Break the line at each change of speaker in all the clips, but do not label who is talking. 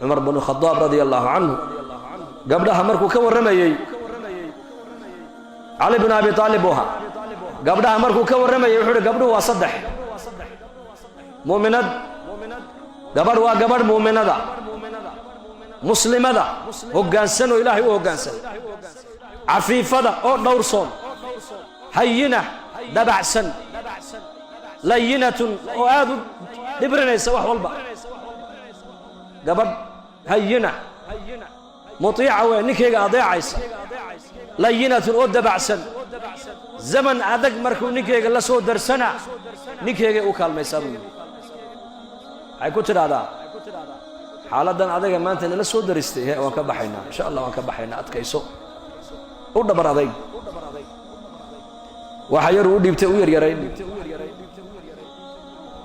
عمر بن الخطاب رضي الله عنه قبلها مركو كورمي علي بن أبي طالب وها قبلها مركو كورمي يحول قبله وصدح مؤمنات قبل وقبل مؤمنات مسلمة وقانسن وإلهي وقانسن عفيفة أو دورسون هينة دبعسن لينة وهذا دبرنا سواح والبا قبل هينة مطيعة ونكيغا أضيعيس لينة ودبعسن زمن أدق مركو نكيغا لسو درسنا نكيغا أوكال ميسارون هاي كتر هذا حالدان أدق ما أنت لسو درستي وان كبحينا إن شاء الله وان كبحينا أتكيسو ودبر أدق وحير ودي بتأوير يرين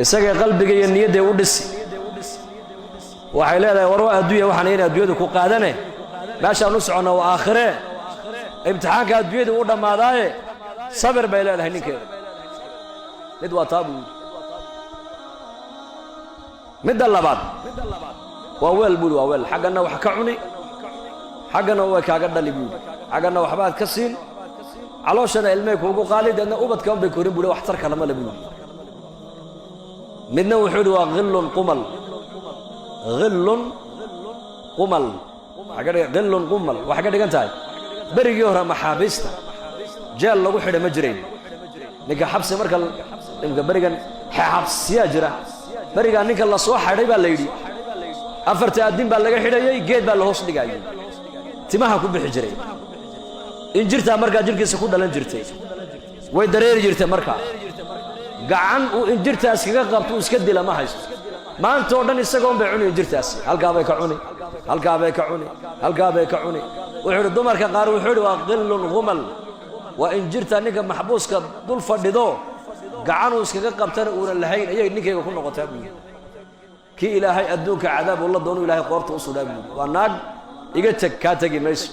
isaga qalbiga iyo niyada u dhis waxay leedahay warwa adduunyo waxaan inay adduunyada ku qaadane meesha aanu socono waa aakhire imtixaanka adduunyada u dhamaadaaye sabir bay leedahay ninkeeda mid waa taabu mid labaad waa weel buu waa weel xaqana wax ka cuni xaqana way kaaga dhali buu xaqana waxbaad ka siin calooshana ilmay kuugu qaalidana ubadkan bay korin buu wax tar kala ma leeyahay midna wuxuu waa qillun qumal qillun qumal waxa ka dhigan tahay barigii hore maxaabista jeel lagu xidhay ma jireen ninka xabsi marka ninka barigan xabsiya jira bariga ninka la soo xidhay baa la yiri afarta adin baa laga xidhayay geed baa la hoos dhigayay timaha ku bixi jiray injirta marka jirkiisa ku dhalan jirtay way dareeri jirtay marka gacan uu injirtaas kaga qabto iska dila ma haysto maanta oo dhan isagoo bay cunay injirtaas halka bay ka cunay wuxuu dumarka qaar wuxuu waa qillun qumal wa injirta ninka maxbuuska dul fadhido gacan uu iskaga qabtana uu lahayn ayay ninkayga ku noqotay ki ilaahay adduunka cadaab wala doono ilaahay qoorta u suudaabi waa naag iga tag ka tagi mayso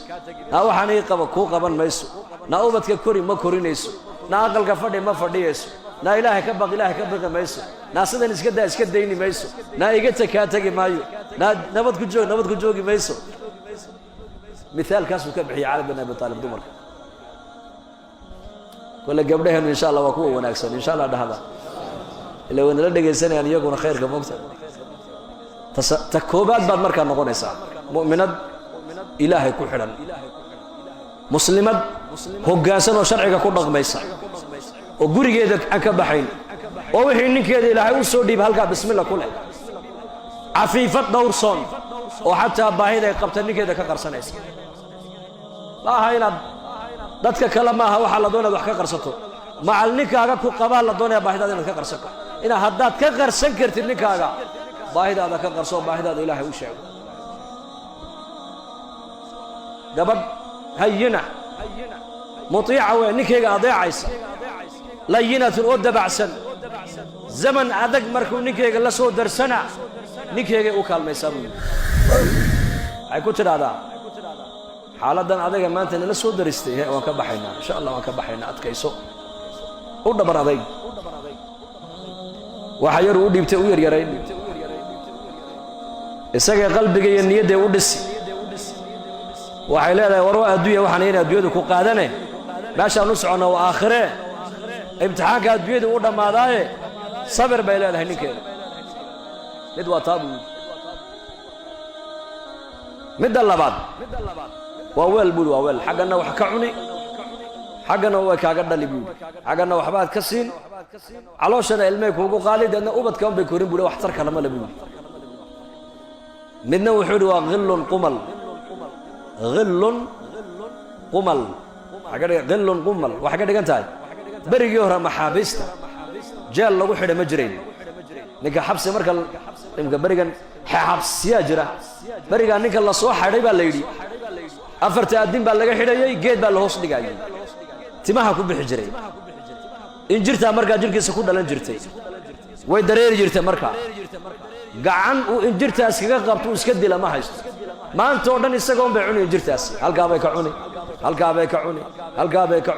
na waxaan ay qaba ku qaban mayso na ubadka kori ma korinayso na aqalka fadhi ma fadhiyayso na ilaahay ka baqi mayso na sidan iska dayni mayso na iga tagi maayo na nabad ku joogi mayso misaal kaas uu ka bixiyay Ali bin Abi Talib dumarka wala gabdhahan insha Allah waa kuwa wanaagsan insha Allah dhahada ila wana la dhageysanayaan iyaguna khayrka moogta takoobaad baad markaa noqonaysaa mu'minad ilaahay ku xidhan muslimad hoggaansan oo sharciga ku dhaqmaysa oo gurigeeda aan ka baxayn oo wixii ninkeeda ilaahay u soo dhiib halka bismillah kule afiifad dowrson oo xataa baahida ay qabta ninkeeda ka qarsanaysa baaha inaad dadka kala maaha waxa la doonayo wax ka qarsato macal ninkaaga ku qabaa la doonayo baahidaada inaad ka qarsato ina haddaad ka qarsan kartid ninkaaga baahidaada ka qarso baahidaada ilaahay u sheego gabadh hayina mutiica way ninkeyga adeecaysa لينة ودبعسن زمن أدق مركو نكيغا لسو درسنا نكيغا أوكال ميسارون هاي كتر هذا حالدان أدق ما أنت لسو درستي وان كبحينا إن شاء الله وان كبحينا أتكيسو ودبر أدق وحير ودي بتأوير يرين إساقي قلبك ينيد ودس وحيلا وروا أدوية وحنين أدوية كو قادنة باشا نسعنا وآخره امتحانka adduunyada u dhamaadaaye sabir bay leedahay ninkeeda mid waa taabu mid labaad waa weel buu waa weel xaqana wax ka cuni xaqana way kaaga dhali buu xaqana waxbaad ka siin calooshana ilmay kuugu qaalidana ubadkan bay korin buu wax tar kala ma leeyahay midna wuxuu waa qillun qumal waxa ka dhigan tahay barigii hore maxaabista jeel lagu xidhay ma jireen ninka xabsi marka ninka barigan xabsiya jira bariga ninka la soo xidhay baa la yiri afarta adin baa laga xidhayay geed baa la hoos dhigayay timaha ku bixi jiray injirta marka jirkiisa ku dhalan jirtay way dareeri jirtay marka gacan uu injirtaas kaga qabto iska dila ma haysto maanta oo dhan isagoo bay cunay injirtaas halka bay ka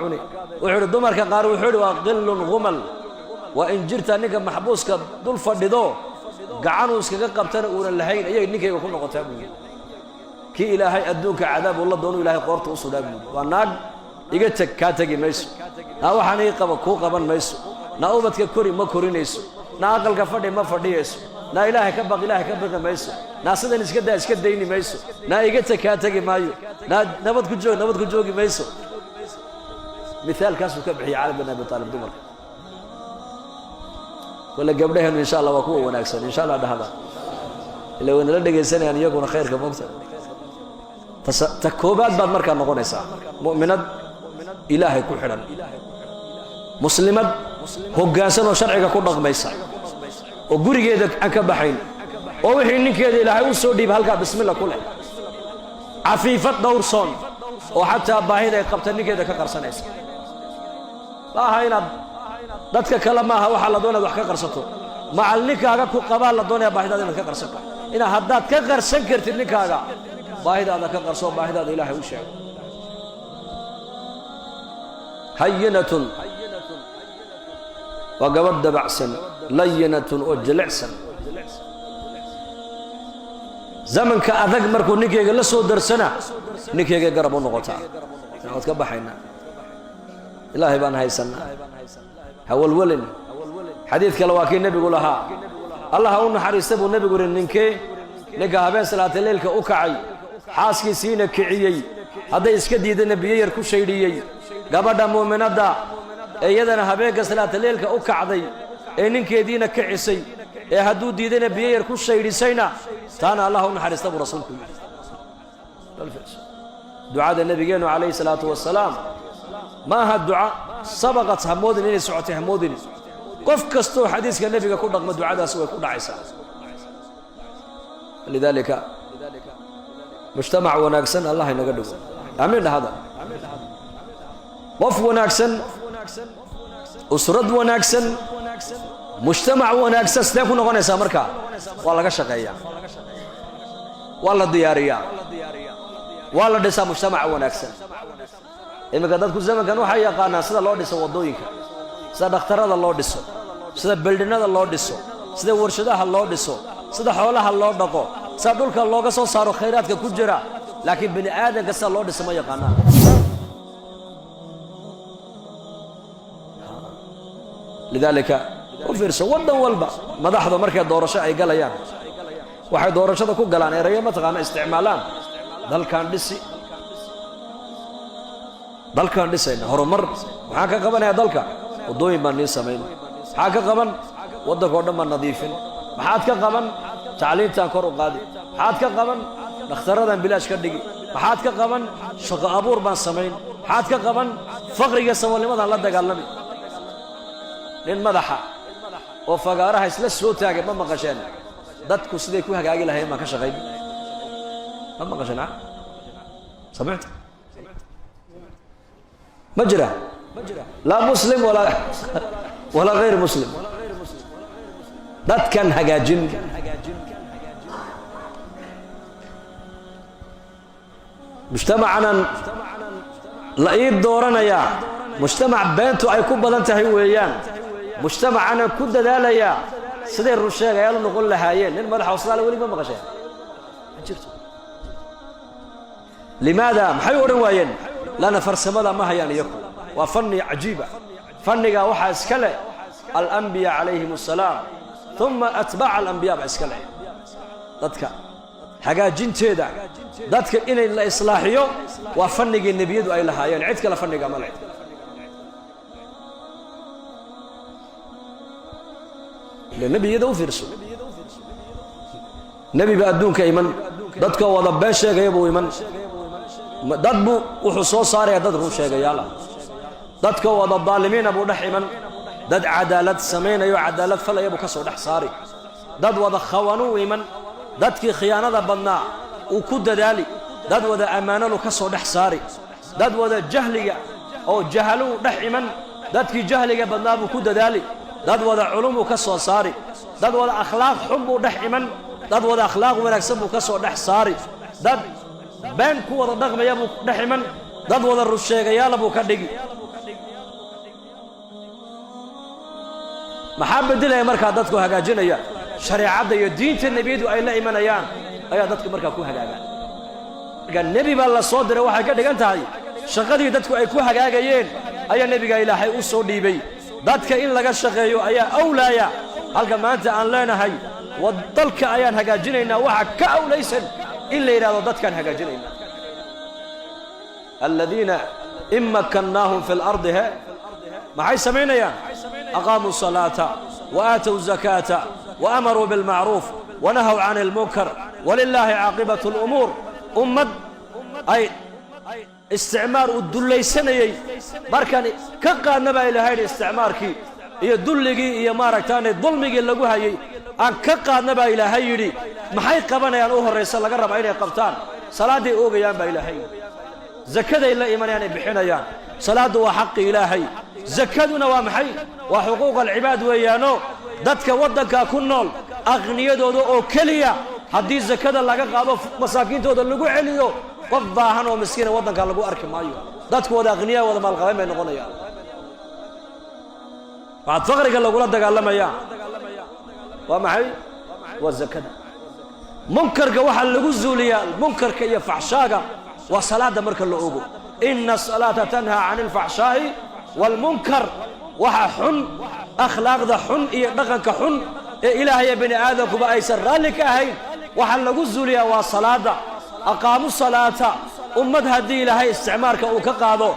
cunay wuxuu dumarka qaar wuxuu waa qillun qumal wa injirta ninka maxbuuska dul fadhido gacan uu iskaga qabtana uuna lahayn ayay ninkayga ku noqotaa buu yidhi kii ilaahay adduunka cadaab uu la doono ilaahay qoorta u sudhaa buu yidhi waa naag iga teg kaa tegi mayso naa waxaan ii qaba kuu qaban mayso naa ubadka kori ma korinayso naa aqalka fadhi ma fadhiyayso naa ilaahay ka baqi mayso naa sidan iska daa iska dayni mayso naa iga teg kaa tegi maayo naa nabad ku joogi mayso مثالكاس وكبحي علي بن ابي طالب دمر ولا قبلها ان شاء الله وكو وناكسن ان شاء الله هذا اللي وين لا دغيسنيان iyaguna khayrka moogta takoobaad baad markaa noqonaysaa mu'minad ilaahay ku xidhan muslimad hoggaansan oo sharciga ku dhaqmaysa oo gurigeeda aan ka baxayn oo wixii ninkeeda ilaahay u soo dhiib halka bismillah ku leh afiifad dawrson oo xataa baahida ay qabta ninkeeda ka qarsanaysa baaha inaad dadka kale maaha waxa la doonayaa wax ka qarsato macallinkaaga ku qabaa la doonayaa baahidaada inaad ka qarsato ina haddaad ka qarsan kartid ninkaaga baahidaada ka qarso baahidaada ilaahay u sheeg hayyinatun wa gabadh dabacsan layyinatun oo jilicsan zamanka adag markuu ninkeyga la soo darsana ninkeyga garab u noqotaa inaad ka baxayna ilaahay baan haysanaa hawalwalin xadiid kale waa kii nebigu lahaa allah u naxariista buu nebigu yidhi ninka habeen salaata leylka u kacay xaaskiisiina kiciyey hadday iska diidana biyo yar ku shaydhiyey gabadha muuminadda ee iyadana habeenka salaata leylka u kacday ee ninkeediina kicisay ee hadduu diidana biyo yar ku shaydhisayna taana allah u naxariista buu rasuulku yidhi ducada nabigeenu calayhi salaatu wasalaam maaha duca sabaqat hamoodin inay socotay hamoodin qof kastoo xadiiska nebiga ku dhaqma ducadaas way ku dhacaysaa lidaalika mujtamac wanaagsan allah inaga dhigo amiin dhahada qof wanaagsan usrad wanaagsan mujtamac wanaagsan sidee ku noqonaysaa markaa waa laga shaqeeyaa waa la diyaariyaa waa la dhisaa mujtamac wanaagsan iminka dadku zamankan waxay yaqaanaan sida loo dhiso waddooyinka sida dhakhtarada loo dhiso sida beldhinada loo dhiso sida warshadaha loo dhiso sida xoolaha loo dhaqo sida dhulka looga soo saaro khayraadka ku jira laakiin bini aadanka sida loo dhiso ma yaqaanaan lidaalika u fiirso waddan walba madaxda markay doorasho ay galayaan waxay doorashada ku galaan erayo mataqaana isticmaalaan dalkan dhisayna horumar maxaa ka qabanaya dalka waddooyin baan nii samayn maxaa ka qaban waddankao dhan baan nadiifin maxaad ka qaban tacliintaan kor u qaadi maxaad ka qaban dhakhtarradaan bilaash ka dhigi maxaad ka qaban shaqo abuur baan samayn maxaad ka qaban faqriga saboolnimadaan la dagaalami nin madaxa oo fagaaraha isla soo taagay ma maqasheen dadku siday ku hagaagi lahayn baan ka shaqayn ma maqasheen samicta ما جرى لا مسلم ولا غير مسلم دad kan hagaajin mujtamacanan la ii dooranayaa mujtamac beentu ay ku badan tahay weeyaan mujtamacanan ku dadaalaya siday run sheegayaal u noqon lahaayeen nin madaxa Soomaaliya weli ma maqasheen ma jirto limaada maxay oran waayeen لأن فرسمدا ما هيان يكو وفني عجيبة فنيغا وحا اسكله الأنبياء عليهم السلام ثم أتباع الأنبياء باسكله ددك hagaajinteeda dadka inay la islaaxiyo waa fanniga nabiyadu ay lahaayeen cid kale fanniga ma leh nabiyada u fiirso nabiga adduunka iman dadka wada been sheegaya buu iman dad buu wuxuu soo saaraya dad run sheegayaal dadka wada daalimiin buu dhex iman dad cadaalad sameeyo cadaalad falaya buu ka soo dhex saari dad wada khawanu iman dadkii khiyaanada badnaa uu ku dadaali dad wada amaanadu ka soo dhex saari dad wada jahliga oo jahalu dhex iman dadkii jahliga badnaa buu ku dadaali dad wada culumu ka soo saari dad wada akhlaaq xun buu dhex iman dad wada akhlaaq wanaagsan buu ka soo dhex saari dad been ku wada dhaqmaya buu dhex iman dad wada rusheegayaal buu ka dhigi maxaa bedelay marka dadku hagaajinaya shareecada iyo diinta nabiyadu ay la imanayaan ayaa dadku markaa ku hagaagaan marka nebi baa la soo diray waxay ka dhigan tahay shaqadii dadku ay ku hagaagayeen ayaa nebiga ilaahay u soo dhiibay dadka in laga shaqeeyo ayaa awlaaya halka maanta aan leenahay wadalka ayaan hagaajinaynaa waxa ka awlaysan in la yidhaahdo dadkaan hagaajinaynaa aladiina in makkannaahum fi lardi maxay samaynayaan aqaamuu salaata wa aatow zakaata wa amaruu bilmacruuf wanahaw can ilmunkar walilaahi caaqibatu lumuur ummad ay isticmaar uu dullaysanayey markaan ka qaadna baa ilaahay yidhi isticmaarkii iyo dulligii iyo maaragtaane dulmigii lagu hayey aan ka qaadna baa ilaahay yidhi maxay qabanayaan u horraysa laga rabaa inay qabtaan salaaday oogayaan baa ilaahay yidhi zakaday la imanayaan ay bixinayaan salaaddu waa xaqi ilaahay zakaduna waa maxay waa xuquuq alcibaad weeyaano dadka waddankaa ku nool aqniyadooda oo keliya haddii zakada laga qaado masaakiintooda lagu celiyo qof baahan oo miskiina waddanka lagu arki maayo dadku wada aqniyaa wada maalqabayn bay noqonayaan waxaad faqriga lagula dagaalamayaa waa maxay waa zakada munkarka waxaa lagu zuuliyaa munkarka iyo faxshaaga waa salaada marka la ogo ina asalaata tanhaa cani alfaxshaa'i waalmunkar waxa xun akhlaaqda xun iyo dhaqanka xun ee ilaahaya bini aadamkuba aysan raalli ka ahayn waxaa lagu zuuliyaa waa salaada aqaamu salaata ummad haddii ilaahay isticmaarka uu ka qaado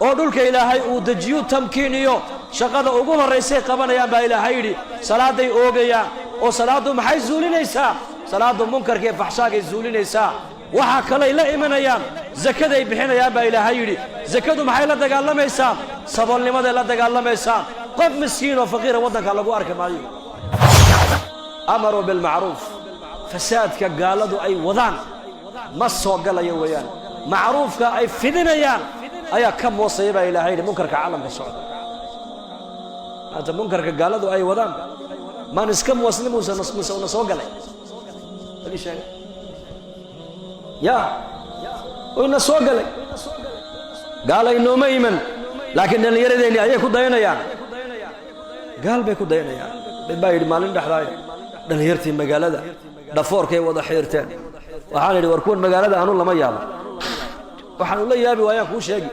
oo dhulka ilaahay uu dejiyu tamkiiniyo shaqada ugu horraysay qabanayaan baa ilaahay yidhi salaaday oogayaan oo salaaddu maxay zuulinaysaa salaaddu munkarka iyo faxshaagay zuulinaysaa waxaa kalay la imanayaan zakaday bixinayaan baa ilaahay yidhi zakadu maxay la dagaalamaysaa saboolnimaday la dagaalamaysaa qof miskiin oo faqiira waddanka lagu arki maayo amaruu bilmacruuf fasaadka gaaladu ay wadaan ma soo galayo weeyaan macruufka ay fidinayaan ayaa ka moosaya baa ilaahay yidhi munkarka caalamka socda maanta munkarka gaaladu ay wadaan maan iska moosnimuusa na soo galay ya wayna soo galay gaalay nooma iman laakiin dhallinyaradeenni ayay ku dayanayaan gaal bay ku dayanayaan mid baa yidhi maalin dhexdaay dhallinyartii magaalada dhafoorkay wada xiirteen waxaan idhi war kuwan magaalada anu lama yaabo waxaan ula yaabi waayaan kuu sheegi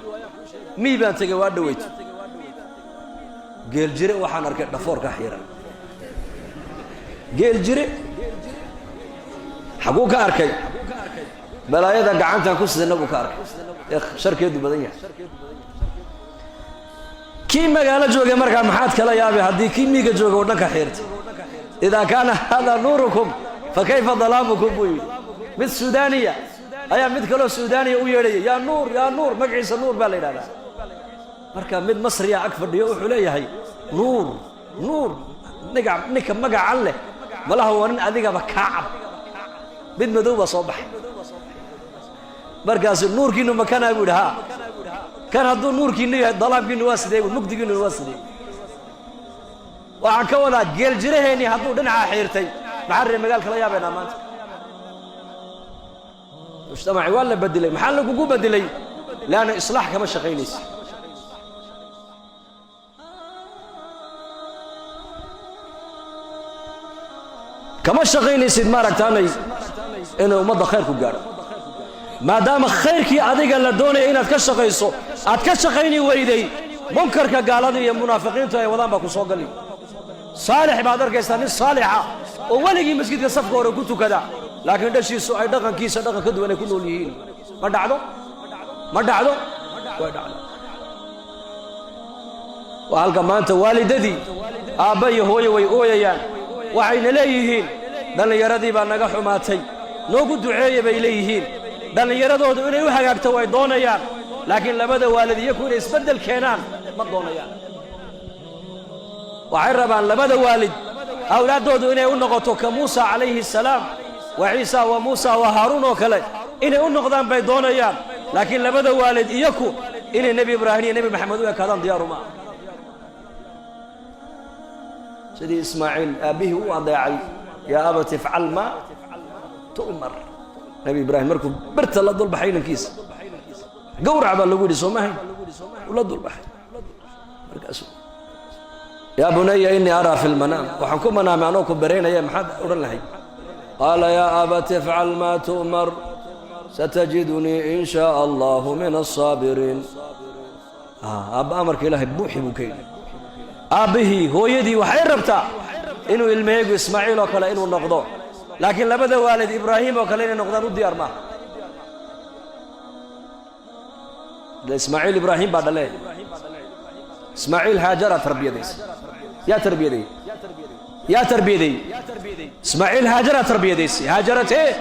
mii baan tegey waa dhaweyt geel jire waxaan arkay dhafoorka xiiran geel jire xaguu ka arkay balaayada gacantan ku sidana buu ka arkay ee sharkeedu badan yahay kii magaalo joogay markaa maxaad kala yaabay haddii kii miiga jooga oo dhanka xiirtay idaa kaana hada nuurukum fa kayfa dalaamukum buu yidhi mid suudaaniya ayaa mid kaloo suudaaniya u yeedhaya yaa nuur magaciisa nuur baa la yidhahdaa marka mid masriya ag fadhiyo wuxuu leeyahay nuur ninka magacan leh malaha waa nin adigaba kaa cab mid madow baa soo baxay markaasu nuurkiinu makanaa buu yidhi haa kan hadduu nuurkiinu yahay dalaabkiinu waa sidee mugdigiinuna waa sidee waxaan ka wadaa geel jiraheennii hadduu dhinacaa xiirtay maxaa reer magaalka la yaabaynaa maanta mujtamacii waa la bedelay maxaa lagugu bedelay leanna islaax kama shaqaynaysa kama shaqaynaysid maaragtaanay inay ummadda khayr ku gaadho maadaama khayrkii adiga la doonaya inaad ka shaqayso aad ka shaqayni weyday munkarka gaalada iyo munaafiqiintu ay wadaan baa ku soo gali saalix baad arkaysaa nin saalixa oo weligii masjidka safka hore ku tukada laakiin dhashiisu ay dhaqankiisa dhaqan ka duwan ay ku nool yihiin ma dhacdo way dhacdo waa halka maanta waalidadii aabba iyo hooye way ooyayaan waxayna leeyihiin dhallinyaradii baa naga xumaatay noogu duceeya bay leeyihiin dhallinyaradoodu inay u hagaagto way doonayaan laakiin labada waalid iyaku inay isbeddel keenaan ma doonayaan waxay rabaan labada waalid awlaaddoodu inay u noqoto ka muusa calayhi salaam wa ciisa wa muusa wa haaruun oo kale inay u noqdaan bay doonayaan laakiin labada waalid iyaku inay nebi ibraahim iyo nebi maxamed u ekaadaan diyaaru ma aha sidii ismaaciil aabbihii u adeecay yaa abati ifcal maa tu'mar nebi ibraahim markuu birta la dulbaxay inankiisa gawrac baa lagu yidhi soo mahayn ula dulbaxay markaasu يا بني إني أرى في المنام وحكم منام أنوكم برين يا محد أرلهي قال يا أبت افعل ما تؤمر ستجدني إن شاء الله من الصابرين أب أمرك إلهي بوحي بكين أبيه هو يدي وحيربتا إنه الميق إسماعيل وكلا إنه النقضاء لكن لبدا والد إبراهيم وكلا إنه النقضاء ردي أرماه إسماعيل إبراهيم بعد الله إسماعيل هاجر تربية ديس يا تربية دي يا تربية دي إسماعيل هاجر تربية ديس هاجرت إيه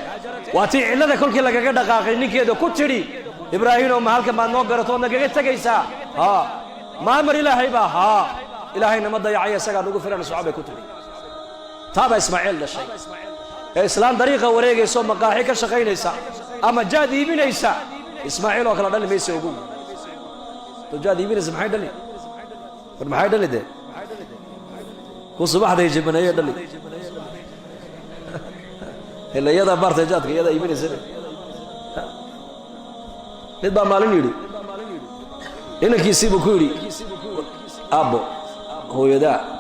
واتي علة كل كلا كذا دقائق نيكي ده كتيري إبراهيم ومهالك ما نقدر تونا كذا تجيسا ها ما أمر إلهي با ها إلهي نمد يعيا سجى نقول فرنا صعبة كتيري تابع إسماعيل ده شيء إسلام طريقة وريجي سو مقاهي كشقين إيسا أما جاد يبين إيسا إسماعيل وكلا دل ميسي وقوم تجاد يبين إسماعيل دلي والمحايد دلي ده هو صباح ده يجيب من أيه دلي إلا يدا بارت جاتك يدا يبين إسماعيل نتبع مالين يدي إنك يسيبه كوري أبو هو يدا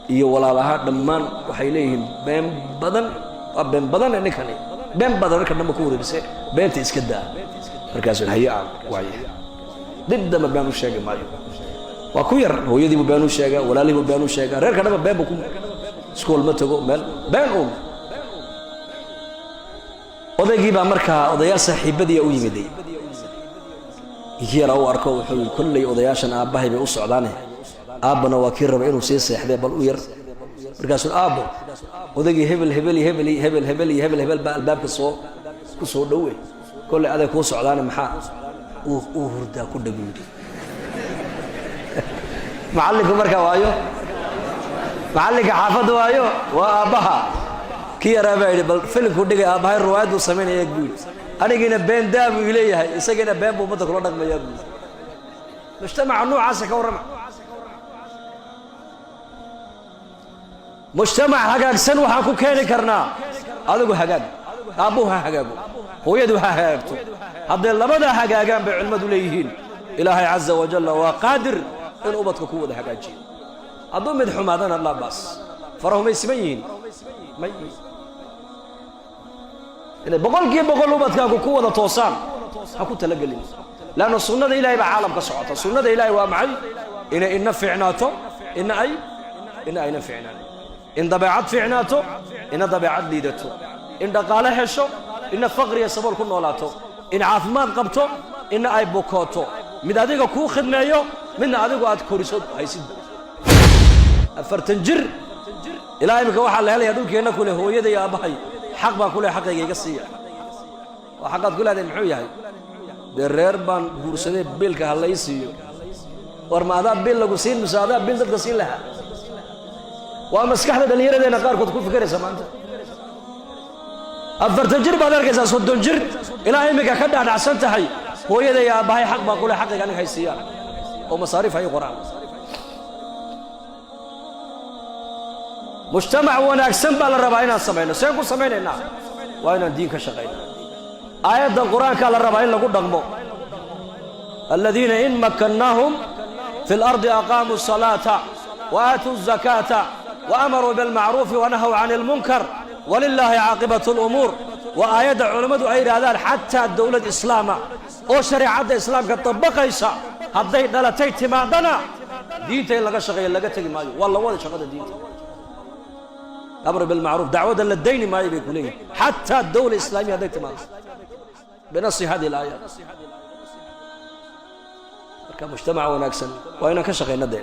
iyo walaalaha dhammaan waxay leeyihiin been badan ninkani been badan marka dhanba ku wareegsay beenta iska daa markaas hay'aa waay dibda ma been u sheegay maayo waa ku yar hooyadii been u sheegay walaalihii been u sheegay reerka dhanba been ku iskool ma tago meel been odaygii baa markaa odayaal saaxiibadii u yimiday yara u arko wuxuu kullay odayaashan aabahay bay u socdaan aabana waa kii rabay inuu sii seexday bal u yar markaasuu aabo odagii hebel baa albaabka ku soo dhowe kollay aday kuu socdaane maxaa uu hurdaa ku dhaguudi macallinku markaa waayo macallinka xaafadda waayo waa aabbaha kii yaraa baa yidhi bal filimkuu dhigay aabbahay riwaayaduu samaynaya buu yidhi anigiina been daa buu leeyahay isagiina been buu ummadda kula dhaqmayaa buu mujtamaca noocaasa ka warrama مجتمع هجاج سن وحكو كيني كرنا أدقو هجاج أبوها هجاجو ويدها هجاجتو هذا اللي بدأ هجاجان بعلم دوليهين إلهي عز وجل وقادر إن أبتك قوة هجاجي أضم مدحوم هذا الله بس فرهم يسمين مين إذا بقول كيف بقول أبتك قوة توصان هكو تلقلين لأن السنة إلهي بعالم كسعة السنة إلهي ومعي إن نفعناته إن أي نفعناته إن ضبعت فعناته إن ضبعت ليدته إن دقاله هشو إن فقر يصبر كل ولاته إن عافمان قبته إن أي بكاته من هذيك كو خدمة من هذيك وقت كوريسود هيسد فرتنجر إلهي بك واحد لهلا يدوك هنا كله هو يدي يا أبهي حق ما كله حق يقصيه وحقات كلها هذه محوية هاي بالرير بان بورسده بيلك هلا يسيو ورما هذا بيل لو سين مساعدة بيل تقصين لها ومسكحة دليرة دينا قار كنت كل فكرة سمانت أفرتنجر بدر كذا صدنجر إلهي بك خدع عسنت هاي هو يدي يا أبهي حق ما كله حق يعني هاي سيارة ومصاريف هاي قرآن مجتمع وانا اقسم بالربعين السمعين سيكون سمعين وانا الدين كشغين آيات القرآن قال الربعين لقد دقموا الذين إن مكناهم في الأرض أقاموا الصلاة وآتوا الزكاة وأمروا بالمعروف ونهوا عن المنكر ولله عاقبة الأمور وآيات علماء غير هذا حتى الدولة الإسلام أو شريعة الإسلام قد طبقيسا هذه دلتي تمادنا دينتي لغا شغيل لغا تغي مايو والله ولا شغل دينتي أمر بالمعروف دعوة للدين ما يبيكولين حتى الدولة الإسلامية هذه تمام بنص هذه الآيات كمجتمع ونكسن وإنا كشغينا الدين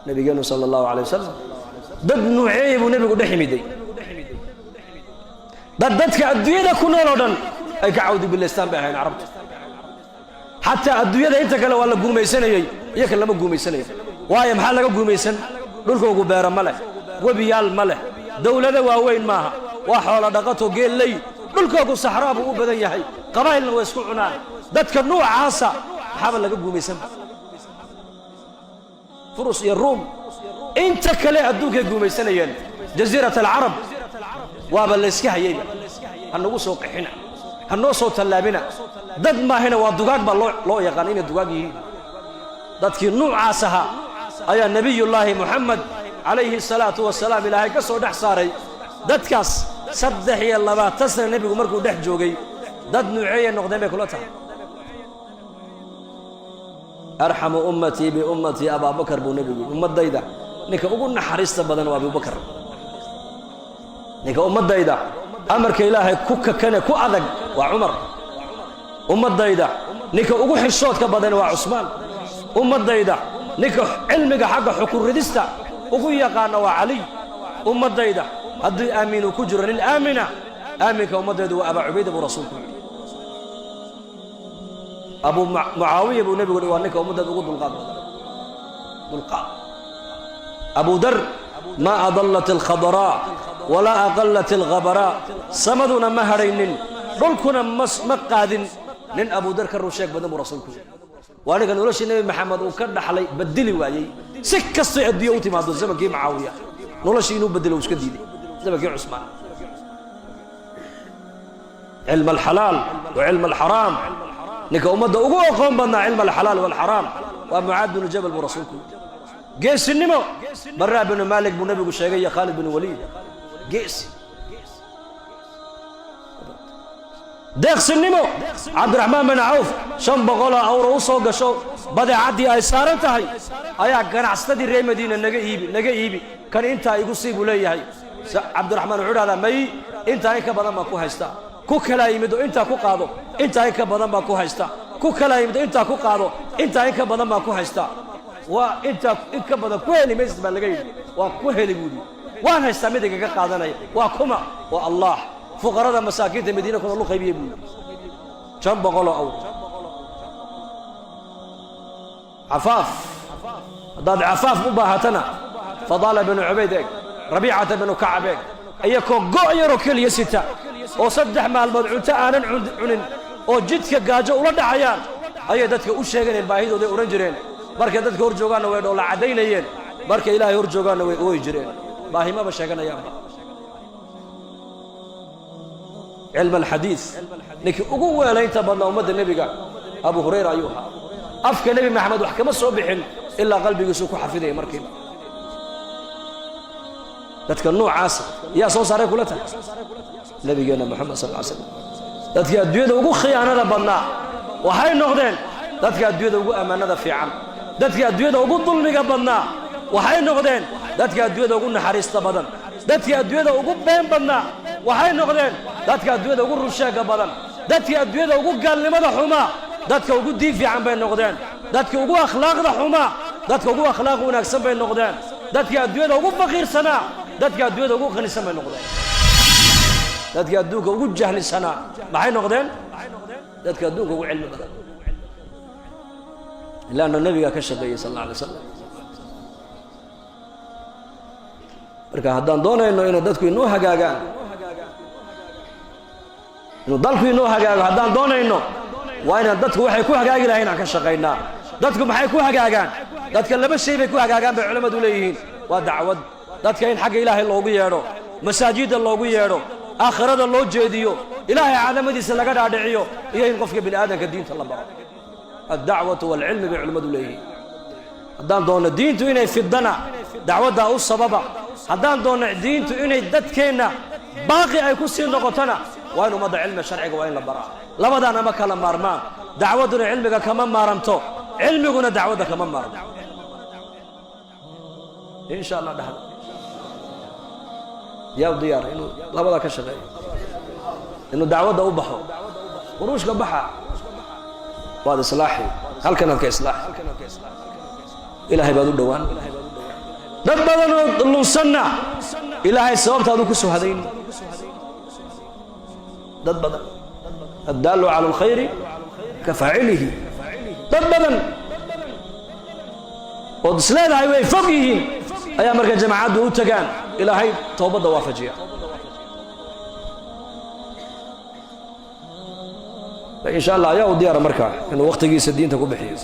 نبينا صلى الله عليه وسلم ضد نوعيب ونبي قد حميدي ضدتك الدنيا كنا لودن أي كعود بالإسلام بهين عربت حتى الدنيا أنت كلا ولا قوم يسنى يكلم قوم يسنى وهاي محل قوم يسن دولكو قبير مله وبيال مله دولة وين معها وحول دقته قيل لي دولكو صحراء وبدن يحي قبائل ويسكعنا ضدك النوع عاصا حابل لقى قوم يسن فرس الروم انت كلا ادوك غوميسنيين جزيره العرب وابا لسكحيي انو سو قخنا انو سو تلابنا دد ما هنا ودغاغ با لو يقانين دغاغي ددكي نوعاسها ayaa nabiyullaahi muxamed calayhi salaatu wasalaam ilaahay ka soo dhex saaray dadkaas 23 sano nebigu markuu dhex joogay dad nuuceeyay noqdeen bay kula tahay arxamu ummatii biummatii abaabakar buu nebigu ummadayda ninka ugu naxariista badan waa abubakar ninka ummadayda amarka ilaahay ku kakane ku adag waa cumar ummadayda ninka ugu xishoodka badan waa cusmaan ummadayda ninka cilmiga xagga xukun ridista ugu yaqaana waa cali ummadayda haddii aamiinu ku jiro nin aamina aaminka ummadaydu waa abaa cubayda buu rasuulku yidhi abu mucaawiya buu nebigu yidhi waa ninka ummadayda ugu dulqaad badan dulqaad abu dar ma adallat alkhadaraa walaa aqallat alghabaraa samaduna ma hadhaynin dhulkuna ma qaadin nin abu dar ka run sheeg badan buu rasuulku yidhi waa ninka noloshii nebi maxamed uu ka dhaxlay bedeli waayey si kastay adduunya u timaado zamankii mucaawiya noloshii inuu bedelo iska diiday zamankii cusmaan cilm alxalaal wa cilm alxaraam ninka ummadda ugu aqoon badnaa cilm alxalaal waalxaraam waa mucaad binu jabal buu rasuulku yidhi geesinimo baraa binu maalik buu nebigu sheegay iyo khaalid binu waliid geesi deeqsinimo cabdiraxmaan bin cawf 500 awro u soo gasho badeecaddii ay saaran tahay ayaa ganacsatadii reer madiina naga iibi kan intaa igu sii buu leeyahay cabdiraxmaan wuxuu dhahdaa may intaa in ka badan baan ku haystaa ku kala yimid oo intaa ku qaado intaa in ka badan baan ku haystaa ku kala yimid oo intaa ku qaado intaa in ka badan baan ku haystaa waa intaa in ka badan ku heli maysid baa laga yidhi waa ku heli buudi waan haystaa mid igaga qaadanaya waa kuma waa allah fuqarada masaakiinta madiina kuna lu qaybiyey buu 500 awr cafaaf haddaad cafaaf u baahatana fadaala binu cubayd eeg rabiicata binu kacab eeg iyakoo go' yaroo keliya sita oo 3 maalmood cunto aanan cunin oo jidka gaajo ula dhacayaan ayay dadka u sheeganeen baahidooday odhan jireen markay dadka hor joogaanna way dhoola caddaynayeen markay ilaahay hor joogaanna way ooyi jireen baahimaba sheeganayaanba علم الحديث نك أقوى ولا أنت بدنا أمد النبي أبو هريرة أيها أفك النبي محمد وحكم الصبح إلا قلبي يسوق حفيده مركب ذاتك النوع عاصر يا صوص عليك كلها نبينا محمد صلى الله عليه وسلم ذاتك الدنيا وقو خيانة بدنا وهاي النقدين ذاتك الدنيا وقو أمانة في عام ذاتك الدنيا وقو ظلم بدنا وهاي النقدين ذاتك الدنيا وقو نحرست بدن ذاتك الدنيا وقو بين بدنا waxay noqdeen dadka adduunyada ugu rusheega badan dadka adduunyada ugu gaalnimada xuma dadka ugu diin fiican bay noqdeen dadka ugu akhlaaqda xuma dadka ugu akhlaaq wanaagsan bay noqdeen dadka adduunyada ugu faqiirsana dadka adduunyada ugu qanisan bay noqdeen dadka adduunka ugu jahlisana maxay noqdeen dadka adduunka ugu cilmi badan ilaana nabiga ka shaqeeyay sallallahu alayhi wasallam marka haddaan doonayno inay dadku inoo hagaagaan inuu dalku inoo hagaago haddaan doonayno waa inaan dadku waxay ku hagaagi lahayn aan ka shaqaynaa dadku maxay ku hagaagaan dadka laba shay bay ku hagaagaan bay culimmadu leeyihiin waa dacwad dadka in xagga ilaahay loogu yeedho masaajidda loogu yeedho aakhirada loo jeediyo ilaahay cadamadiisa laga dhaadhiciyo iyo in qofka bini aadamka diinta la baro addacwatu waalcilmi bay culimmadu leeyihiin haddaan doonno diintu inay fidana dacwaddaa u sababa haddaan doonno diintu inay dadkeenna baaqi ay ku sii noqotona waa in ummadda cilmiga sharciga waa in la baraa labadaan ama kala maarmaan dacwadduna cilmiga kama maaranto cilmiguna dacwadda kama maaranto insha allah dhahda yaa u diyaara inuu labadaa ka shaqeeyo inuu dacwadda u baxo quruushka baxa waad islaaxi halkanaad ka islaaxi ilaahay baad u dhowaan dad badan oo lunsanna ilaahay sababtaadu ku soo hadayni dad badan addaalu cala alkhayri ka faacilihi dad badan ood isleedahay way fog yihiin ayaa marka jamaacaddu u tagaan ilaahay toobadda waafajiya insha allah ayaa u diyaara markaa inuu waqtigiisa diinta ku bixiyo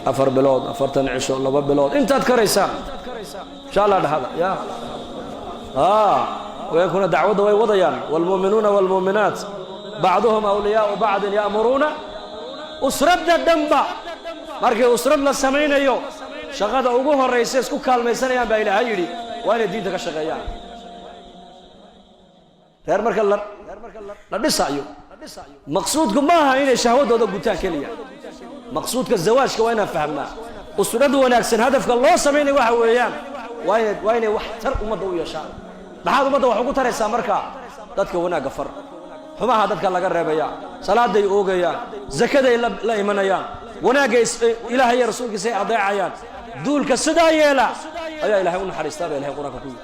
4 bilood 40 cisho 2 bilood intaad karaysaan insha allah dhahada ya ويكون دعوة ويوضيان والمؤمنون والمؤمنات بعضهم أولياء بعض يأمرون أسردنا الدنبا markay usrad la samaynayo shaqada ugu horeysa isku kaalmaysanayaan baa ilaahay yidhi waa inay diinta ka shaqeeyaan reer marka la dhisayo maqsuudku ma aha inay shahwadooda gutaan keliya maqsuudka zawaajka waa inaan fahmnaa usrada wanaagsan hadafka loo sameynay waxa weeyaan waa inay wax tar ummadda u yeeshaan maxaad ummadda wax ugu taraysaa marka dadka wanaagga far xumaha dadka laga reebaya salaaday oogayaan zakaday la imanayaan wanaagga ilaahay iyo rasuulkiisa ay adeecayaan duulka sidaa yeela ayaa ilaahay u naxariistaa baa ilaahay quraanka ku yidhi